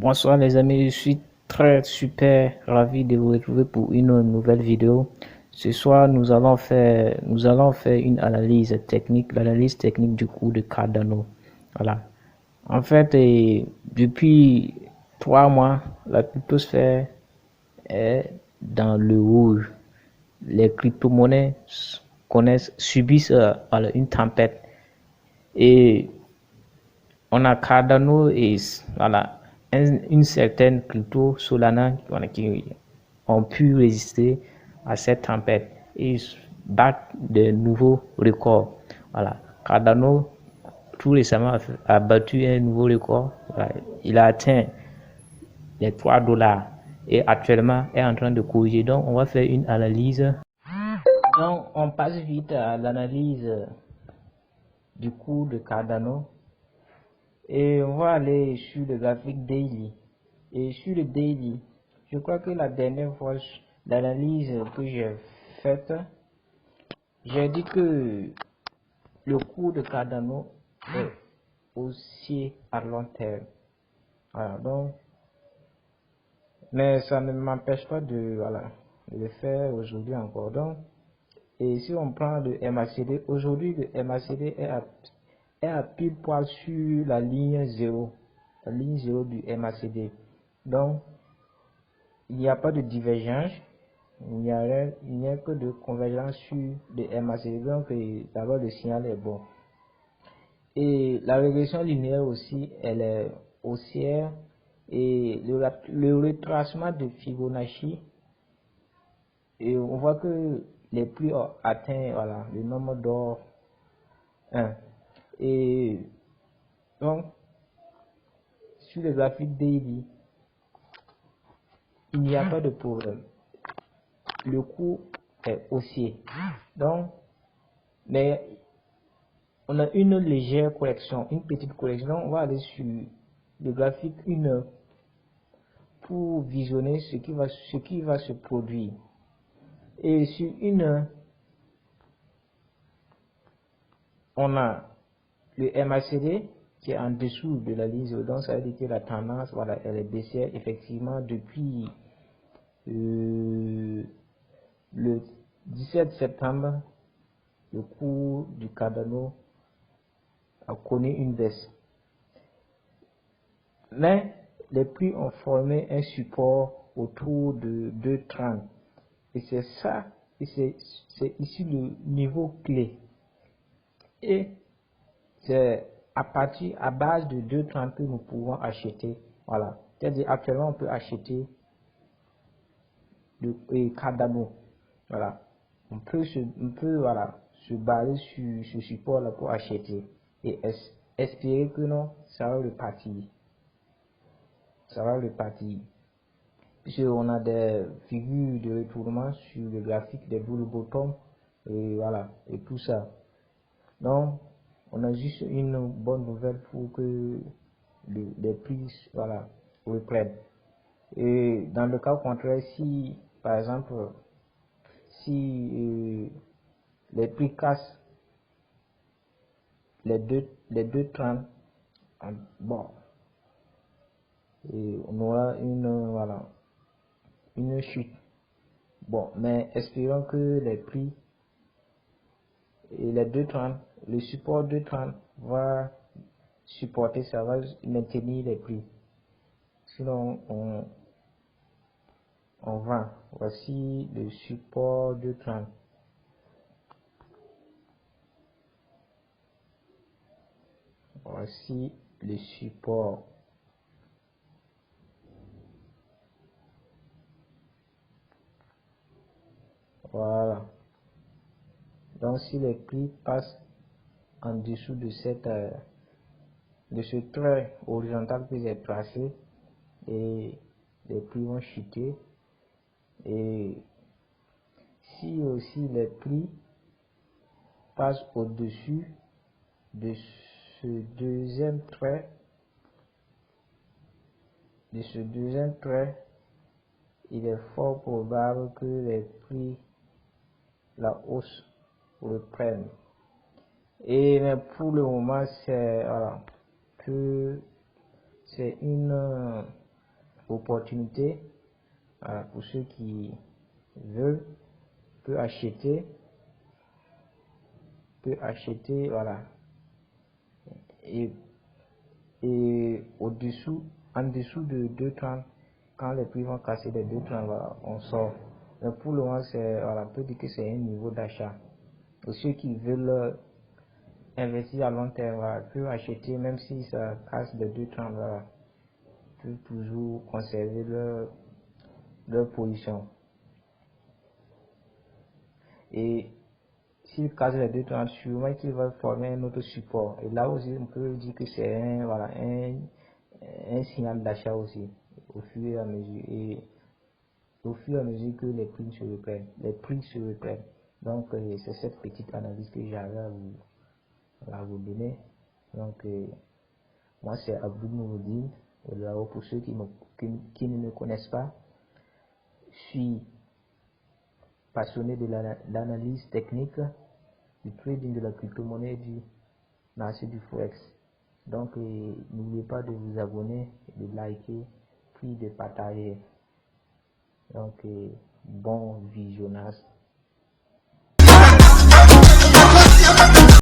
Bonsoir les amis, je suis très super ravi de vous retrouver pour une nouvelle vidéo. Ce soir, nous allons faire une analyse technique, l'analyse technique du cours de Cardano. Voilà. En fait, depuis 3 mois, la cryptosphère est dans le rouge. Les crypto-monnaies subissent une tempête. Et on a Cardano et voilà, une certaine crypto Solana qui ont pu résister à cette tempête et battre de nouveaux records. Voilà, Cardano tout récemment a battu un nouveau record. Voilà, il a atteint les 3 dollars et actuellement est en train de corriger. Donc on va faire une analyse. Donc on passe vite à l'analyse du cours de Cardano. Et on va aller sur le graphique daily. Et sur le daily, je crois que la dernière fois, l'analyse que j'ai faite, j'ai dit que le cours de Cardano est haussier à long terme. Voilà, donc, mais ça ne m'empêche pas de le faire aujourd'hui encore. Donc, et si on prend le MACD, aujourd'hui le MACD est à pile poil sur la ligne 0, du MACD. Donc, il n'y a pas de divergence, il n'y a que de convergence sur le MACD. Donc, d'abord le signal est bon. Et la régression linéaire aussi, elle est haussière. Et le retracement de Fibonacci, et on voit que les prix ont atteint le nombre d'or 1. Et donc, sur le graphique daily, il n'y a pas de problème. Le cours est haussier. Donc, mais on a une légère correction, une petite correction. On va aller sur le graphique 1 heure pour visionner ce qui va se produire. Et sur 1 heure, on a le MACD qui est en dessous de la ligne 0. Donc ça veut dire que la tendance, voilà, elle est baissière effectivement depuis le 17 septembre. Le cours du Cardano a connu une baisse. Mais les prix ont formé un support autour de 2,30. Et c'est ça, et c'est ici le niveau clé. Et c'est à base de 2,30 que nous pouvons acheter. Voilà. C'est-à-dire actuellement on peut acheter le Cardano. Voilà. On peut se baser sur ce support là pour acheter et espérer que non, ça va repartir. Ça va repartir. Puisqu'on a des figures de retournement sur le graphique des bull bottom et voilà, et tout ça. Donc, on a juste une bonne nouvelle pour que les prix, reprennent. Et dans le cas contraire, si, par exemple, si les prix cassent les deux 30, bon, et on aura une chute. Bon, mais espérons que les prix et les 2,30, le support 2,30 va supporter, ça va maintenir les prix. Sinon, on vend. Voici le support 2,30. Voici le support. Voilà. Donc, si les prix passent en dessous de de ce trait horizontal que j'ai tracé, et les prix vont chuter. Et si aussi les prix passent au-dessus de ce deuxième trait, il est fort probable que les prix, la hausse, reprennent. Et mais pour le moment, c'est une opportunité pour ceux qui veulent, peut acheter, voilà. Et au-dessous, en dessous de 2,30, quand les prix vont casser les 2,30, voilà, on sort. Mais pour le moment, c'est, voilà, on peut dire que c'est un niveau d'achat. Pour ceux qui veulent investir à long terme, voilà, peuvent acheter, même si ça casse les 2,30, voilà, peuvent toujours conserver leur position. Et s'il casse les 2,30, sûrement qu'il va former un autre support. Et là aussi, on peut dire que c'est un, voilà, un signal d'achat aussi, au fur et à mesure. Et au fur et à mesure que les prix se reprennent. Donc, c'est cette petite analyse que j'avais à vous donner. Donc, moi, c'est Abdou Mouroudine. Et là, pour ceux qui ne me connaissent pas, je suis passionné de l'analyse technique, du trading de la crypto-monnaie, du marché du Forex. Donc, n'oubliez pas de vous abonner, de liker, puis de partager. Donc, bon visionnage.